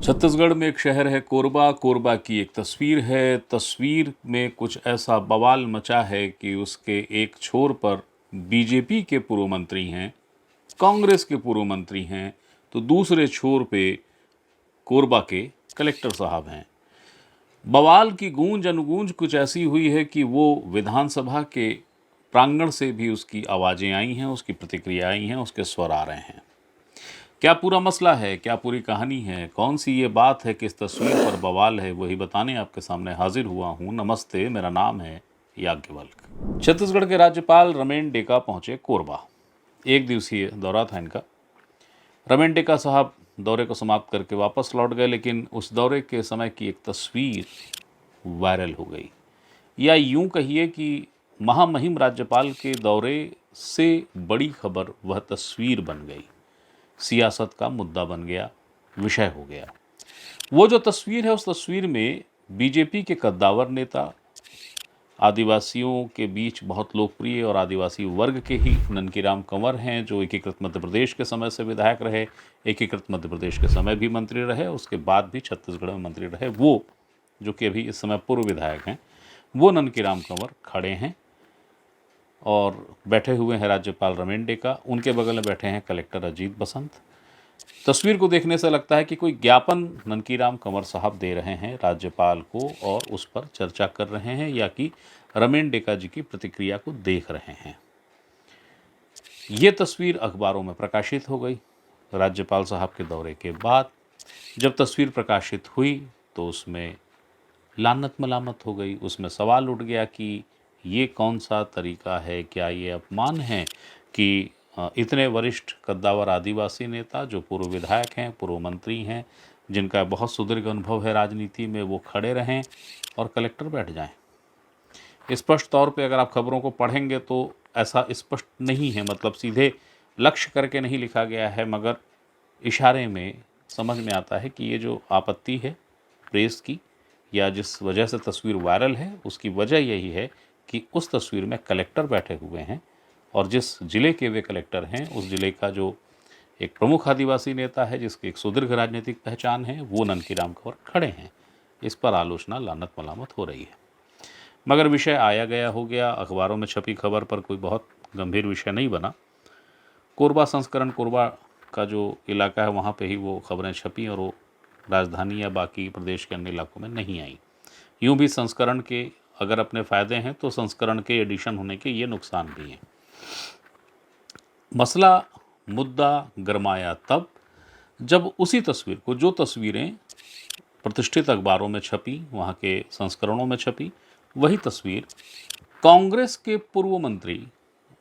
छत्तीसगढ़ में एक शहर है कोरबा। कोरबा की एक तस्वीर है। तस्वीर में कुछ ऐसा बवाल मचा है कि उसके एक छोर पर बीजेपी के पूर्व मंत्री हैं, कांग्रेस के पूर्व मंत्री हैं, तो दूसरे छोर पे कोरबा के कलेक्टर साहब हैं। बवाल की गूंज अनुगूंज कुछ ऐसी हुई है कि वो विधानसभा के प्रांगण से भी उसकी आवाज़ें आई हैं, उसकी प्रतिक्रिया आई हैं, उसके स्वर आ रहे हैं। क्या पूरा मसला है, क्या पूरी कहानी है, कौन सी ये बात है कि इस तस्वीर पर बवाल है, वही बताने आपके सामने हाजिर हुआ हूँ। नमस्ते, मेरा नाम है याज्ञवल्क। छत्तीसगढ़ के राज्यपाल रमेन डेका पहुंचे कोरबा। एक दिवसीय दौरा था इनका। रमेन डेका साहब दौरे को समाप्त करके वापस लौट गए, लेकिन उस दौरे के समय की एक तस्वीर वायरल हो गई, या यूं कहिए कि महामहिम राज्यपाल के दौरे से बड़ी खबर वह तस्वीर बन गई, सियासत का मुद्दा बन गया, विषय हो गया। वो जो तस्वीर है, उस तस्वीर में बीजेपी के कद्दावर नेता, आदिवासियों के बीच बहुत लोकप्रिय और आदिवासी वर्ग के ही ननकीराम कंवर हैं, जो एकीकृत मध्य प्रदेश के समय से विधायक रहे, एकीकृत मध्य प्रदेश के समय भी मंत्री रहे, उसके बाद भी छत्तीसगढ़ में मंत्री रहे। वो जो कि अभी इस समय पूर्व विधायक हैं, वो ननकीराम कंवर खड़े हैं और बैठे हुए हैं राज्यपाल रमेन डेका। उनके बगल में बैठे हैं कलेक्टर अजीत बसंत। तस्वीर को देखने से लगता है कि कोई ज्ञापन ननकीराम कंवर साहब दे रहे हैं राज्यपाल को और उस पर चर्चा कर रहे हैं, या कि रमेन डेका जी की प्रतिक्रिया को देख रहे हैं। ये तस्वीर अखबारों में प्रकाशित हो गई राज्यपाल साहब के दौरे के बाद। जब तस्वीर प्रकाशित हुई तो उसमें लानत मलामत हो गई, उसमें सवाल उठ गया कि ये कौन सा तरीका है, क्या ये अपमान है कि इतने वरिष्ठ कद्दावर आदिवासी नेता जो पूर्व विधायक हैं, पूर्व मंत्री हैं, जिनका बहुत सुदीर्घ अनुभव है राजनीति में, वो खड़े रहें और कलेक्टर बैठ जाएं। स्पष्ट तौर पे अगर आप खबरों को पढ़ेंगे तो ऐसा स्पष्ट नहीं है, मतलब सीधे लक्ष्य करके नहीं लिखा गया है, मगर इशारे में समझ में आता है कि ये जो आपत्ति है प्रेस की, या जिस वजह से तस्वीर वायरल है, उसकी वजह यही है कि उस तस्वीर में कलेक्टर बैठे हुए हैं और जिस जिले के वे कलेक्टर हैं, उस जिले का जो एक प्रमुख आदिवासी नेता है, जिसकी एक सुदीर्घ राजनीतिक पहचान है, वो ननकीराम कंवर खड़े हैं। इस पर आलोचना, लानत मलामत हो रही है। मगर विषय आया गया हो गया। अखबारों में छपी खबर पर कोई बहुत गंभीर विषय नहीं बना। कोरबा संस्करण, कोरबा का जो इलाका है, वहाँ पे ही वो खबरें छपी और वो राजधानी या बाकी प्रदेश के अन्य इलाकों में नहीं आई। यूँ भी संस्करण के अगर अपने फ़ायदे हैं तो संस्करण के एडिशन होने के ये नुकसान भी हैं। मसला, मुद्दा गरमाया तब जब उसी तस्वीर को, जो तस्वीरें प्रतिष्ठित अखबारों में छपी, वहाँ के संस्करणों में छपी, वही तस्वीर कांग्रेस के पूर्व मंत्री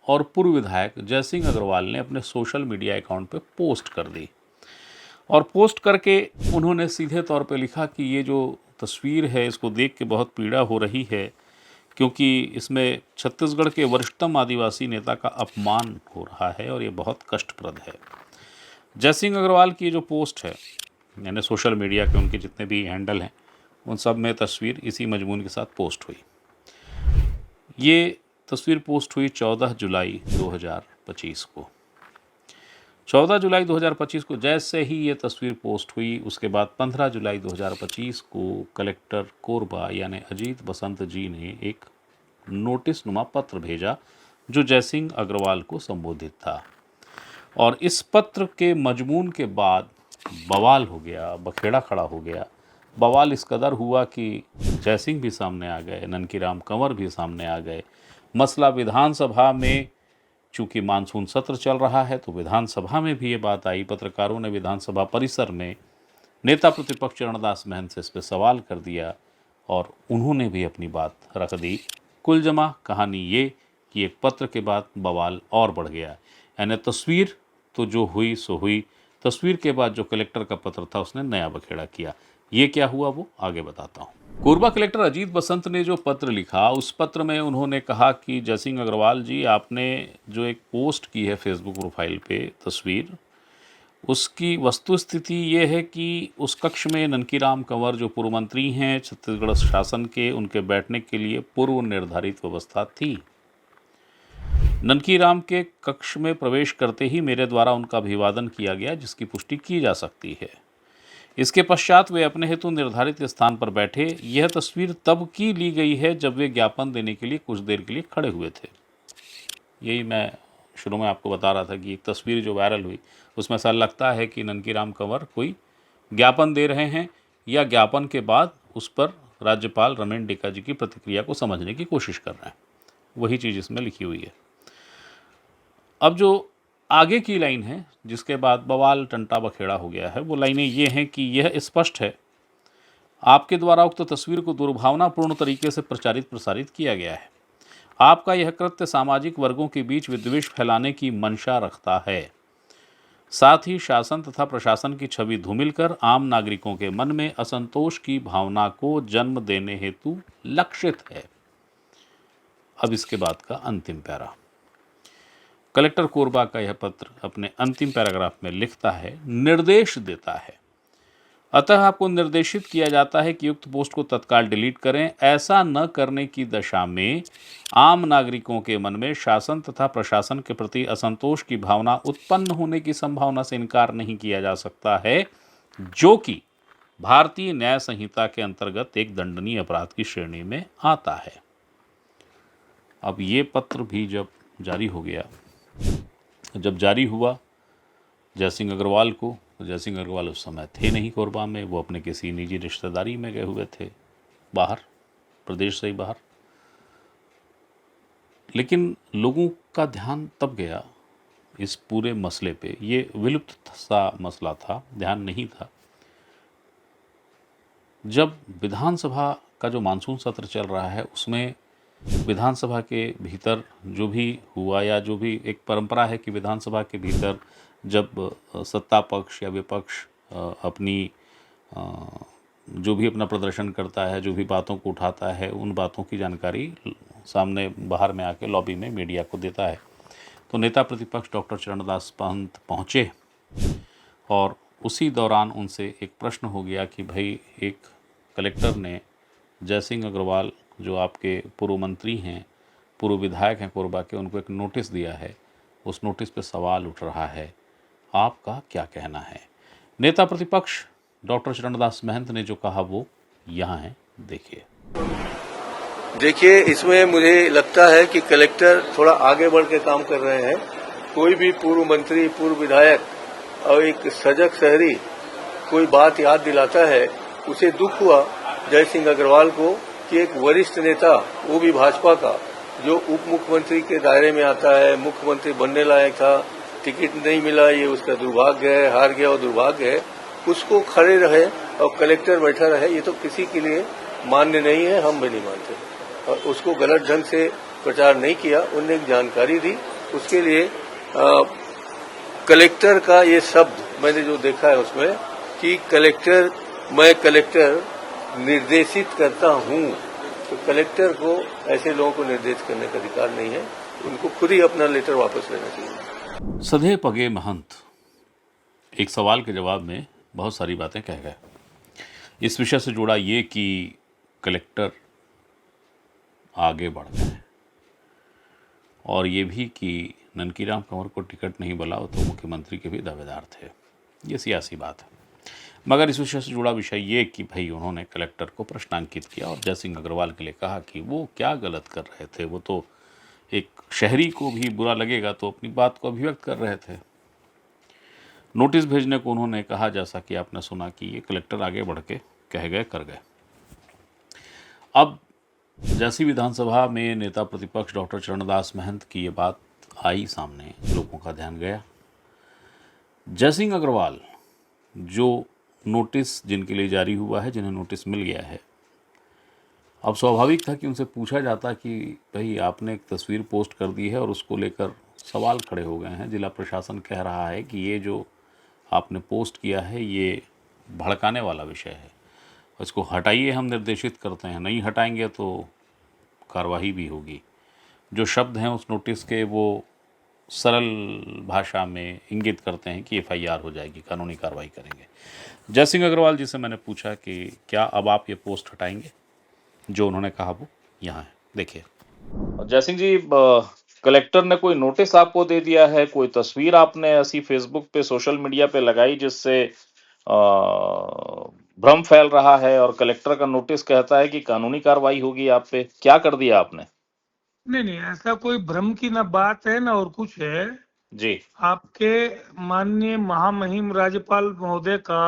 और पूर्व विधायक जयसिंह अग्रवाल ने अपने सोशल मीडिया अकाउंट पे पोस्ट कर दी। और पोस्ट करके उन्होंने सीधे तौर पे लिखा कि ये जो तस्वीर है, इसको देख के बहुत पीड़ा हो रही है, क्योंकि इसमें छत्तीसगढ़ के वरिष्ठतम आदिवासी नेता का अपमान हो रहा है और ये बहुत कष्टप्रद है। जयसिंह अग्रवाल की जो पोस्ट है, यानी सोशल मीडिया के उनके जितने भी हैंडल हैं, उन सब में तस्वीर इसी मजमून के साथ पोस्ट हुई। ये तस्वीर पोस्ट हुई 14 जुलाई 2025 को। 14 जुलाई 2025 को जैसे ही ये तस्वीर पोस्ट हुई, उसके बाद 15 जुलाई 2025 को कलेक्टर कोरबा यानी अजीत बसंत जी ने एक नोटिस नुमा पत्र भेजा जो जयसिंह अग्रवाल को संबोधित था। और इस पत्र के मजमून के बाद बवाल हो गया, बखेड़ा खड़ा हो गया। बवाल इस कदर हुआ कि जयसिंह भी सामने आ गए, ननकीराम कंवर भी सामने आ गए। मसला विधानसभा में, चूँकि मानसून सत्र चल रहा है, तो विधानसभा में भी ये बात आई। पत्रकारों ने विधानसभा परिसर में नेता प्रतिपक्ष चरणदास महंत से इस पर सवाल कर दिया और उन्होंने भी अपनी बात रख दी। कुल जमा कहानी ये कि एक पत्र के बाद बवाल और बढ़ गया। यानी तस्वीर तो जो हुई सो हुई, तस्वीर के बाद जो कलेक्टर का पत्र था उसने नया बखेड़ा किया। ये क्या हुआ वो आगे बताता हूँ। कोरबा कलेक्टर अजीत बसंत ने जो पत्र लिखा, उस पत्र में उन्होंने कहा कि जयसिंह अग्रवाल जी, आपने जो एक पोस्ट की है फेसबुक प्रोफाइल पे तस्वीर, उसकी वस्तुस्थिति ये है कि उस कक्ष में ननकीराम कंवर जो पूर्व मंत्री हैं छत्तीसगढ़ शासन के, उनके बैठने के लिए पूर्व निर्धारित व्यवस्था थी। ननकीराम के कक्ष में प्रवेश करते ही मेरे द्वारा उनका अभिवादन किया गया, जिसकी पुष्टि की जा सकती है। इसके पश्चात वे अपने हेतु निर्धारित स्थान पर बैठे। यह तस्वीर तब की ली गई है जब वे ज्ञापन देने के लिए कुछ देर के लिए खड़े हुए थे। यही मैं शुरू में आपको बता रहा था कि एक तस्वीर जो वायरल हुई उसमें ऐसा लगता है कि ननकीराम कंवर कोई ज्ञापन दे रहे हैं या ज्ञापन के बाद उस पर राज्यपाल रमेन डेका जी की प्रतिक्रिया को समझने की कोशिश कर रहे हैं। वही चीज़ इसमें लिखी हुई है। अब जो आगे की लाइन है जिसके बाद बवाल टंटा बखेड़ा हो गया है, वो लाइनें ये हैं कि यह स्पष्ट है आपके द्वारा उक्त तस्वीर को दुर्भावनापूर्ण तरीके से प्रचारित प्रसारित किया गया है। आपका यह कृत्य सामाजिक वर्गों के बीच विद्वेष फैलाने की मंशा रखता है, साथ ही शासन तथा प्रशासन की छवि धूमिल कर आम नागरिकों के मन में असंतोष की भावना को जन्म देने हेतु लक्षित है। अब इसके बाद का अंतिम पैरा। कलेक्टर कोरबा का यह पत्र अपने अंतिम पैराग्राफ में लिखता है, निर्देश देता है, अतः आपको निर्देशित किया जाता है कि उक्त पोस्ट को तत्काल डिलीट करें। ऐसा न करने की दशा में आम नागरिकों के मन में शासन तथा प्रशासन के प्रति असंतोष की भावना उत्पन्न होने की संभावना से इनकार नहीं किया जा सकता है, जो कि भारतीय न्याय संहिता के अंतर्गत एक दंडनीय अपराध की श्रेणी में आता है। अब ये पत्र भी जब जारी हो गया, जब जारी हुआ जयसिंह अग्रवाल को, जयसिंह अग्रवाल उस समय थे नहीं कोरबा में, वो अपने किसी निजी रिश्तेदारी में गए हुए थे बाहर, प्रदेश से ही बाहर। लेकिन लोगों का ध्यान तब गया इस पूरे मसले पे, ये विलुप्त सा मसला था, ध्यान नहीं था, जब विधानसभा का जो मानसून सत्र चल रहा है उसमें विधानसभा के भीतर जो भी हुआ या जो भी एक परंपरा है कि विधानसभा के भीतर जब सत्ता पक्ष या विपक्ष अपनी जो भी अपना प्रदर्शन करता है, जो भी बातों को उठाता है, उन बातों की जानकारी सामने बाहर में आके लॉबी में मीडिया को देता है। तो नेता प्रतिपक्ष डॉक्टर चरणदास महंत पहुँचे और उसी दौरान उनसे एक प्रश्न हो गया कि भाई एक कलेक्टर ने जयसिंह अग्रवाल जो आपके पूर्व मंत्री हैं, पूर्व विधायक हैं कोरबा के, उनको एक नोटिस दिया है, उस नोटिस पे सवाल उठ रहा है, आपका क्या कहना है। नेता प्रतिपक्ष डॉक्टर चरणदास महंत ने जो कहा वो यहाँ है, देखिए इसमें मुझे लगता है कि कलेक्टर थोड़ा आगे बढ़ के काम कर रहे हैं। कोई भी पूर्व मंत्री, पूर्व विधायक और एक सजग शहरी कोई बात याद दिलाता है, उसे दुख हुआ जयसिंह अग्रवाल को कि एक वरिष्ठ नेता, वो भी भाजपा का, जो उप मुख्यमंत्री के दायरे में आता है, मुख्यमंत्री बनने लायक था, टिकट नहीं मिला, ये उसका दुर्भाग्य है, हार गया और दुर्भाग्य है, उसको खड़े रहे और कलेक्टर बैठा रहे, ये तो किसी के लिए मान्य नहीं है, हम भी नहीं मानते। और उसको गलत ढंग से प्रचार नहीं किया, उन्होंने एक जानकारी दी, उसके लिए कलेक्टर का ये शब्द मैंने जो देखा है उसमें कि कलेक्टर, मैं कलेक्टर निर्देशित करता हूं, तो कलेक्टर को ऐसे लोगों को निर्देश करने का अधिकार नहीं है, उनको खुद ही अपना लेटर वापस लेना चाहिए। सधे पगे महंत एक सवाल के जवाब में बहुत सारी बातें कह गए। इस विषय से जुड़ा ये कि कलेक्टर आगे बढ़ गए और ये भी कि ननकीराम कंवर को टिकट नहीं मिला तो मुख्यमंत्री के भी दावेदार थे। ये सियासी बात है, मगर इस विषय से जुड़ा विषय ये कि भाई उन्होंने कलेक्टर को प्रश्नांकित किया और जयसिंह अग्रवाल के लिए कहा कि वो क्या गलत कर रहे थे, वो तो एक शहरी को भी बुरा लगेगा तो अपनी बात को अभिव्यक्त कर रहे थे। नोटिस भेजने को उन्होंने कहा, जैसा कि आपने सुना कि ये कलेक्टर आगे बढ़ के कह गए कर गए। अब जैसी विधानसभा में नेता प्रतिपक्ष डॉक्टर चरणदास महंत की ये बात आई सामने, लोगों का ध्यान गया। जयसिंह अग्रवाल जो नोटिस जिनके लिए जारी हुआ है, जिन्हें नोटिस मिल गया है, अब स्वाभाविक था कि उनसे पूछा जाता कि भाई आपने एक तस्वीर पोस्ट कर दी है और उसको लेकर सवाल खड़े हो गए हैं। जिला प्रशासन कह रहा है कि ये जो आपने पोस्ट किया है ये भड़काने वाला विषय है, इसको हटाइए, हम निर्देशित करते हैं, नहीं हटाएंगे तो कार्रवाई भी होगी। जो शब्द हैं उस नोटिस के वो सरल भाषा में इंगित करते हैं कि एफआईआर हो जाएगी, कानूनी कार्रवाई करेंगे। जयसिंह अग्रवाल जी से मैंने पूछा कि क्या अब आप ये पोस्ट हटाएंगे, जो उन्होंने कहा वो यहाँ है, देखिए। जयसिंह जी, कलेक्टर ने कोई नोटिस आपको दे दिया है, कोई तस्वीर आपने ऐसी फेसबुक पे, सोशल मीडिया पे लगाई जिससे भ्रम फैल रहा है और कलेक्टर का नोटिस कहता है कि कानूनी कार्रवाई होगी आप पे। क्या कर दिया आपने? नहीं नहीं, ऐसा कोई भ्रम की ना बात है ना और कुछ है। जी। आपके माननीय महामहिम राज्यपाल महोदय का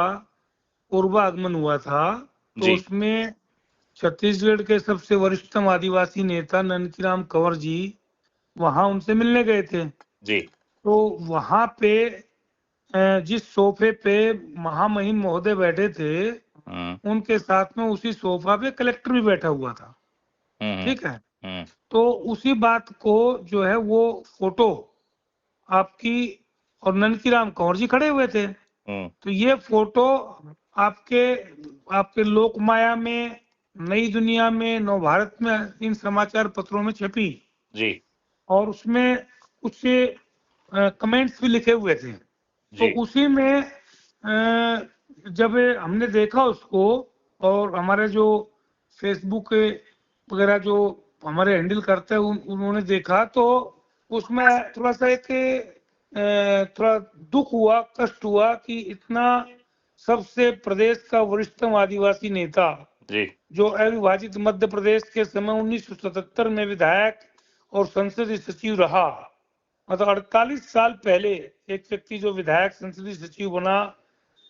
पूर्वागमन हुआ था, तो जी। उसमें छत्तीसगढ़ के सबसे वरिष्ठतम आदिवासी नेता ननकीराम कंवर जी वहां उनसे मिलने गए थे। जी। तो वहां पे जिस सोफे पे महामहिम महोदय बैठे थे, उनके साथ में उसी सोफा पे कलेक्टर भी बैठा हुआ था। ठीक है। तो उसी बात को जो है वो फोटो आपकी और ननकीराम कंवर जी खड़े हुए थे, तो ये फोटो आपके आपके लोकमाया में, नई दुनिया में, नवभारत में, इन समाचार पत्रों में छपी जी। और उसमें कुछ कमेंट्स भी लिखे हुए थे। तो उसी में जब हमने देखा उसको, और हमारे जो फेसबुक वगैरह जो हमारे हैंडल करते हैं उन्होंने देखा, तो उसमें थोड़ा सा एक थोड़ा दुख हुआ, कष्ट हुआ कि इतना सबसे प्रदेश का वरिष्ठतम आदिवासी नेता जी। जो अविभाजित मध्य प्रदेश के समय 1977 में विधायक और संसदीय सचिव रहा, मतलब 48 साल पहले एक व्यक्ति जो विधायक संसदीय सचिव बना,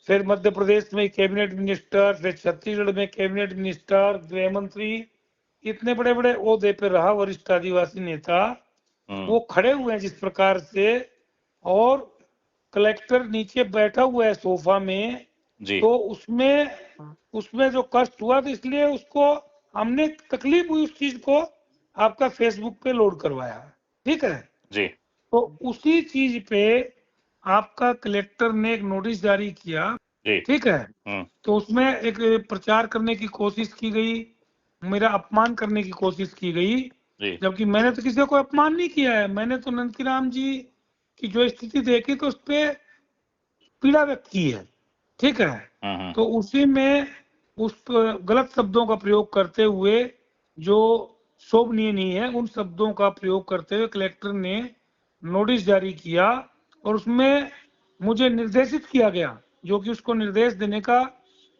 फिर मध्य प्रदेश में कैबिनेट मिनिस्टर, फिर छत्तीसगढ़ में कैबिनेट मिनिस्टर, गृह मंत्री, इतने बड़े बड़े ओहदे पे रहा वरिष्ठ आदिवासी नेता, वो खड़े हुए हैं जिस प्रकार से, और कलेक्टर नीचे बैठा हुआ है सोफा में। जी। तो उसमें जो कष्ट हुआ, तो इसलिए उसको हमने, तकलीफ हुई उस चीज को, आपका फेसबुक पे लोड करवाया। ठीक है जी। तो उसी चीज पे आपका कलेक्टर ने एक नोटिस जारी किया। जी। ठीक है। तो उसमें एक प्रचार करने की कोशिश की गई, मेरा अपमान करने की कोशिश की गई, जबकि मैंने तो किसी को अपमान नहीं किया है। मैंने तो नंदकीराम जी की जो स्थिति देखी तो उस पर पीड़ा व्यक्त की है। ठीक है। तो उसी में उस पर गलत शब्दों का प्रयोग करते हुए, जो शोभनीय नहीं है, उन शब्दों का प्रयोग करते हुए कलेक्टर ने नोटिस जारी किया, और उसमें मुझे निर्देशित किया गया, जो कि उसको निर्देश देने का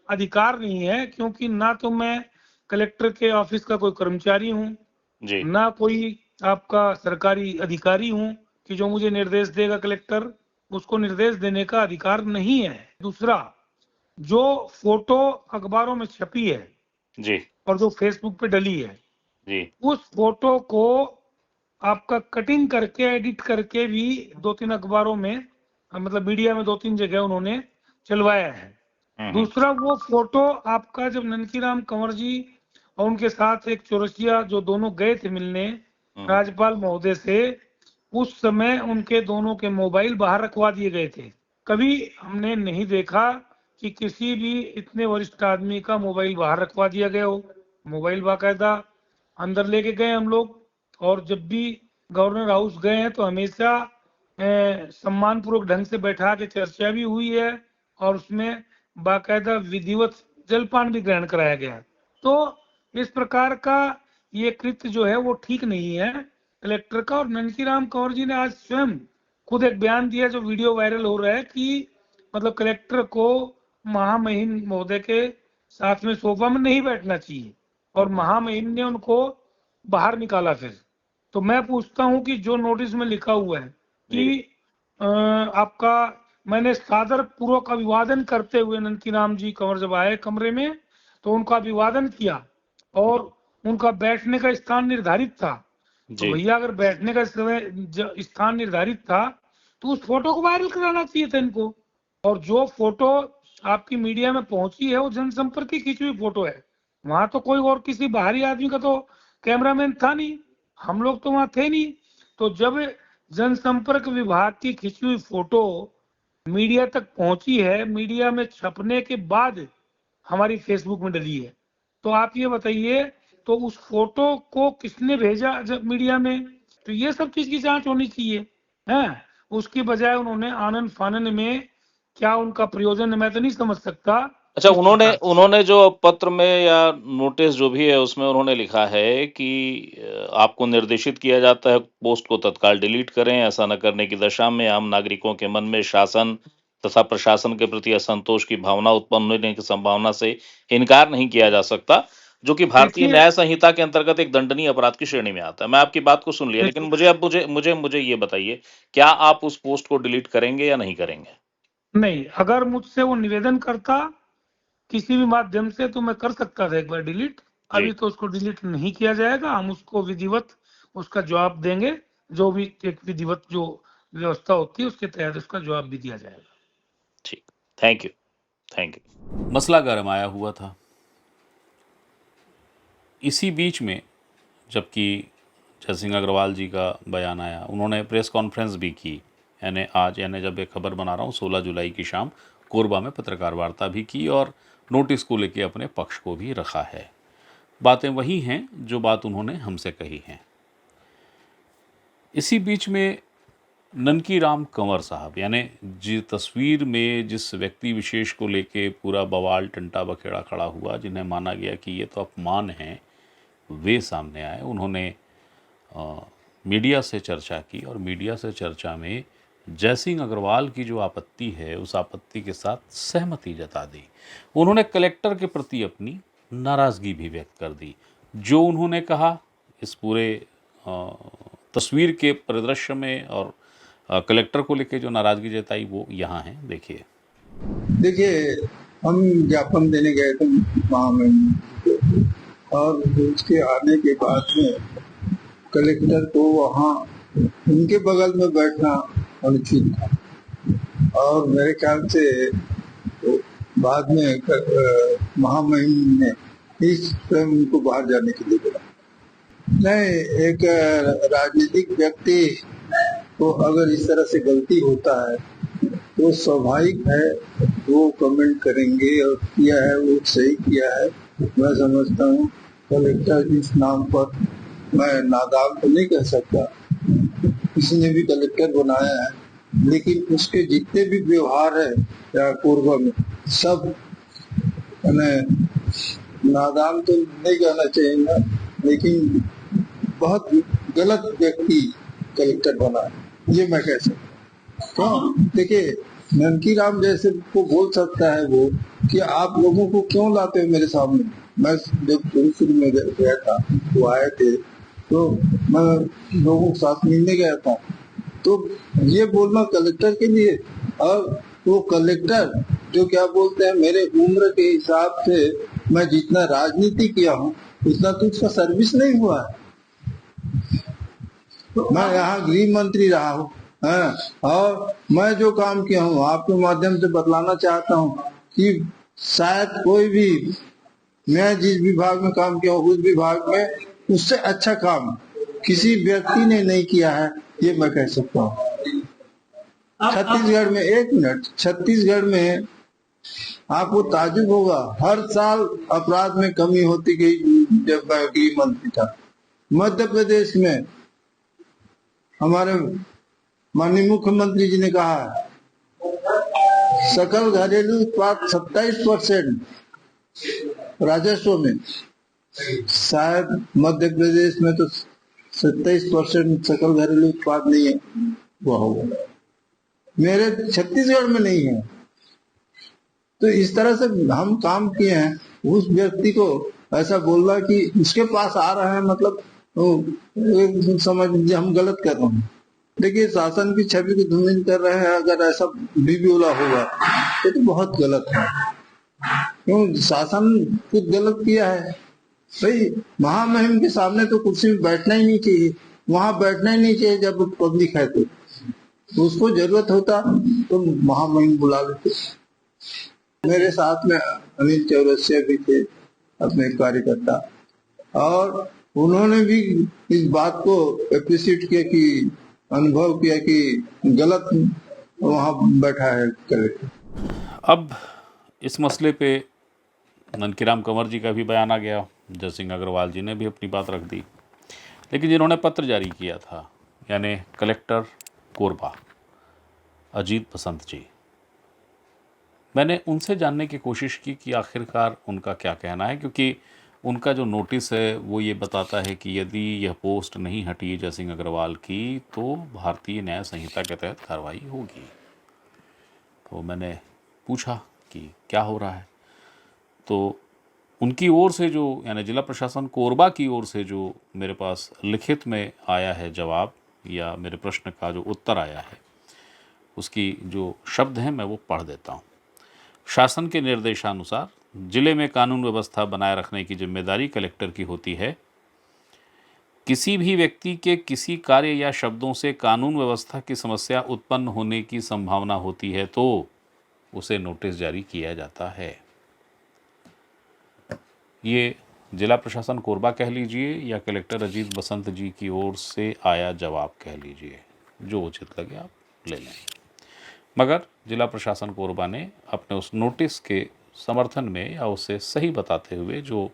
अधिकार नहीं है, क्योंकि ना तो मैं कलेक्टर के ऑफिस का कोई कर्मचारी हूँ, ना कोई आपका सरकारी अधिकारी हूँ कि जो मुझे निर्देश देगा। कलेक्टर, उसको निर्देश देने का अधिकार नहीं है। दूसरा, जो फोटो अखबारों में छपी है जी। और जो फेसबुक पे डली है, जी। उस फोटो को आपका कटिंग करके, एडिट करके भी 2-3 अखबारों में, मतलब मीडिया में 2-3 जगह उन्होंने चलवाया है। दूसरा, वो फोटो आपका जब ननकीराम कंवर जी और उनके साथ एक चौरसिया जो दोनों गए थे मिलने राज्यपाल महोदय से, उस समय उनके दोनों के मोबाइल बाहर रखवा दिए गए थे। कभी हमने नहीं देखा कि किसी भी इतने वरिष्ठ आदमी का मोबाइल बाहर रखवा दिया गया हो। मोबाइल बाकायदा अंदर लेके गए हम लोग, और जब भी गवर्नर हाउस गए हैं तो हमेशा सम्मान पूर्वक ढंग से बैठा के चर्चा भी हुई है, और उसमें बाकायदा विधिवत जलपान भी ग्रहण कराया गया। तो इस प्रकार का ये कृत्य जो है वो ठीक नहीं है कलेक्टर का। और ननकीराम कंवर जी ने आज स्वयं खुद एक बयान दिया जो वीडियो वायरल हो रहा है, कि मतलब कलेक्टर को महामहिम महोदय के साथ में सोफा में नहीं बैठना चाहिए, और महामहिम ने उनको बाहर निकाला। फिर तो मैं पूछता हूं कि जो नोटिस में लिखा हुआ है कि आपका, मैंने सादर पूर्वक अभिवादन करते हुए ननकीराम जी कंवर जब आए कमरे में तो उनका अभिवादन किया, और उनका बैठने का स्थान निर्धारित था। तो भैया, अगर बैठने का स्थान निर्धारित था तो उस फोटो को वायरल कराना चाहिए था इनको। और जो फोटो आपकी मीडिया में पहुंची है वो जनसंपर्क की खींची हुई फोटो है। वहां तो कोई और किसी बाहरी आदमी का तो कैमरामैन था नहीं, हम लोग तो वहां थे नहीं। तो जब जनसंपर्क विभाग की खींची हुई फोटो मीडिया तक पहुंची है, मीडिया में छपने के बाद हमारी फेसबुक में डली है, तो आप ये बताइए, तो उस फोटो को किसने भेजा जब मीडिया में? तो ये सब चीज की जांच होनी चाहिए है। उसकी बजाय उन्होंने आनन फानन में, क्या उनका प्रयोजन है मैं तो नहीं समझ सकता। अच्छा, इस उन्होंने प्रकार उन्होंने जो पत्र में या नोटिस जो भी है उसमें उन्होंने लिखा है कि आपको निर्देशित किया जाता है पोस्ट को तत्काल डिलीट करें। ऐसा न करने की दशा में आम नागरिकों के मन में शासन तथा प्रशासन के प्रति असंतोष की भावना उत्पन्न होने की संभावना से इनकार नहीं किया जा सकता, जो कि भारतीय देखिए न्याय संहिता के अंतर्गत एक दंडनीय अपराध की श्रेणी में आता है। मैं आपकी बात को सुन लिया, लेकिन देखिए मुझे अब मुझे ये बताइए, क्या आप उस पोस्ट को डिलीट करेंगे या नहीं करेंगे? नहीं, अगर मुझसे वो निवेदन करता किसी भी माध्यम से तो मैं कर सकता था एक बार डिलीट। जी। अभी तो उसको डिलीट नहीं किया जाएगा, हम उसको विधिवत उसका जवाब देंगे, जो भी एक विधिवत जो व्यवस्था होती है उसके तहत उसका जवाब भी दिया जाएगा। ठीक, थैंक यू, थैंक यू। मसला गरमाया हुआ था। इसी बीच में जबकि जयसिंह अग्रवाल जी का बयान आया, उन्होंने प्रेस कॉन्फ्रेंस भी की। यानी जब एक खबर बना रहा हूँ 16 जुलाई की शाम कोरबा में पत्रकार वार्ता भी की और नोटिस को लेकर अपने पक्ष को भी रखा है। बातें वही हैं जो बात उन्होंने हमसे कही हैं। इसी बीच में ननकी राम कंवर साहब, यानी तस्वीर में जिस व्यक्ति विशेष को लेके पूरा बवाल टंटा बखेड़ा खड़ा हुआ, जिन्हें माना गया कि ये तो अपमान है, वे सामने आए। उन्होंने मीडिया से चर्चा की और मीडिया से चर्चा में जयसिंह अग्रवाल की जो आपत्ति है उस आपत्ति के साथ सहमति जता दी। उन्होंने कलेक्टर के प्रति अपनी नाराज़गी भी व्यक्त कर दी। जो उन्होंने कहा इस पूरे तस्वीर के परिदृश्य में और कलेक्टर को लेकर जो नाराज़गी जताई वो यहाँ है, देखिए। देखिए, हम ज्ञापन देने गए थे वहाँ में और उसके आने के बाद में कलेक्टर को वहाँ उनके बगल में बैठना अनुचित था और मेरे ख्याल से बाद में महामहिम ने इस स्वयं उनको बाहर जाने के लिए बोला। नहीं, एक राजनीतिक व्यक्ति को अगर इस तरह से गलती होता है तो स्वाभाविक है वो कमेंट करेंगे और किया है वो सही किया है। मैं समझता हूँ कलेक्टर इस नाम पर मैं नादान तो नहीं कह सकता, किसी ने भी कलेक्टर बनाया है, लेकिन उसके जितने भी व्यवहार है या कोरबा में सब नादान तो नहीं कहना चाहिए, लेकिन बहुत गलत व्यक्ति कलेक्टर बना है, ये मैं कह सकता हूँ। देखिए, ननकी राम जैसे को बोल सकता है वो कि आप लोगों को क्यों लाते हो मेरे सामने। मैं जब शुरू में गया था वो आए थे तो मैं लोगों के साथ मिलने गया था, तो ये बोलना कलेक्टर के लिए, और वो कलेक्टर जो क्या बोलते हैं मेरे उम्र के हिसाब से मैं जितना राजनीति किया हूँ उतना तो उसका सर्विस नहीं हुआ है। मैं यहाँ गृह मंत्री रहा हूँ और मैं जो काम किया हूँ आपके माध्यम से बतलाना चाहता हूँ कि शायद कोई भी मैं जिस विभाग में काम किया हूँ उस विभाग में उससे अच्छा काम किसी व्यक्ति ने नहीं किया है, ये मैं कह सकता हूँ। छत्तीसगढ़ में, एक मिनट, छत्तीसगढ़ में आपको ताजुब होगा, हर साल अपराध में कमी होती गई जब मैं गृह मंत्री था। मध्य प्रदेश में हमारे माननीय मुख्यमंत्री जी ने कहा सकल घरेलू उत्पाद 27% राजस्व में, शायद मध्य प्रदेश में तो 27% सकल घरेलू उत्पाद नहीं है हुआ होगा, मेरे छत्तीसगढ़ में नहीं है। तो इस तरह से हम काम किए हैं, उस व्यक्ति को ऐसा बोलना कि उसके पास आ रहा है मतलब समझ लीजिए हम गलत कर रहे हैं। देखिए, शासन की छवि को धूमिल कर रहे हैं, अगर ऐसा भी बोला होगा तो बहुत गलत है। क्यों शासन कुछ गलत किया है? भाई महामहिम के सामने तो कुर्सी में बैठना ही नहीं चाहिए, वहां बैठना ही नहीं चाहिए जब पब्लिक है तो उसको जरूरत होता तो महामहिम बुला लेते। मेरे साथ में अनिल चौरसिया भी थे अपने कार्यकर्ता, और उन्होंने भी इस बात को एप्रिशिएट किया कि अनुभव किया कि गलत वहां बैठा है कलेक्टर। अब इस मसले पे ननकीराम कंवर जी का भी बयान आ गया, जयसिंह अग्रवाल जी ने भी अपनी बात रख दी, लेकिन जिन्होंने पत्र जारी किया था यानी कलेक्टर कोरबा अजीत बसंत जी, मैंने उनसे जानने की कोशिश की कि आखिरकार उनका क्या कहना है, क्योंकि उनका जो नोटिस है वो ये बताता है कि यदि यह पोस्ट नहीं हटी जयसिंह अग्रवाल की तो भारतीय न्याय संहिता के तहत कार्रवाई होगी। तो मैंने पूछा कि क्या हो रहा है, तो उनकी ओर से जो यानी जिला प्रशासन कोरबा की ओर से जो मेरे पास लिखित में आया है जवाब या मेरे प्रश्न का जो उत्तर आया है, उसकी जो शब्द हैं मैं वो पढ़ देता हूँ। शासन के निर्देशानुसार जिले में कानून व्यवस्था बनाए रखने की जिम्मेदारी कलेक्टर की होती है। किसी भी व्यक्ति के किसी कार्य या शब्दों से कानून व्यवस्था की समस्या उत्पन्न होने की संभावना होती है तो उसे नोटिस जारी किया जाता है। ये जिला प्रशासन कोरबा कह लीजिए या कलेक्टर अजीत बसंत जी की ओर से आया जवाब कह लीजिए, जो उचित लगे आप ले लें। मगर जिला प्रशासन कोरबा ने अपने उस नोटिस के समर्थन में या उसे सही बताते हुए जो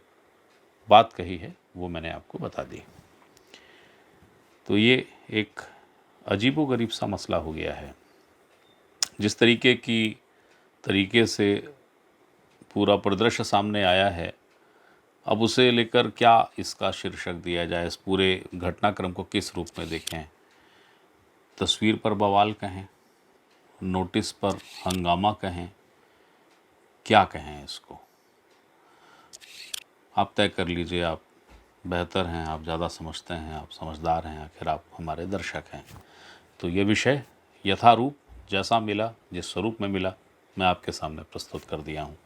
बात कही है वो मैंने आपको बता दी। तो ये एक अजीबोगरीब सा मसला हो गया है। जिस तरीके से पूरा परिदृश्य सामने आया है, अब उसे लेकर क्या इसका शीर्षक दिया जाए, इस पूरे घटनाक्रम को किस रूप में देखें, तस्वीर पर बवाल कहें, नोटिस पर हंगामा कहें, क्या कहें इसको, आप तय कर लीजिए। आप बेहतर हैं, आप ज़्यादा समझते हैं, आप समझदार हैं, आखिर आप हमारे दर्शक हैं। तो ये विषय यथारूप जैसा मिला, जिस स्वरूप में मिला, मैं आपके सामने प्रस्तुत कर दिया हूँ,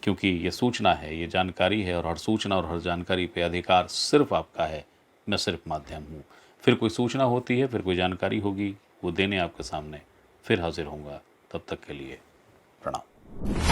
क्योंकि ये सूचना है, ये जानकारी है और हर सूचना और हर जानकारी पे अधिकार सिर्फ आपका है, मैं सिर्फ माध्यम हूँ। फिर कोई सूचना होती है, फिर कोई जानकारी होगी, वो देने आपके सामने फिर हाजिर होऊंगा। तब तक के लिए प्रणाम।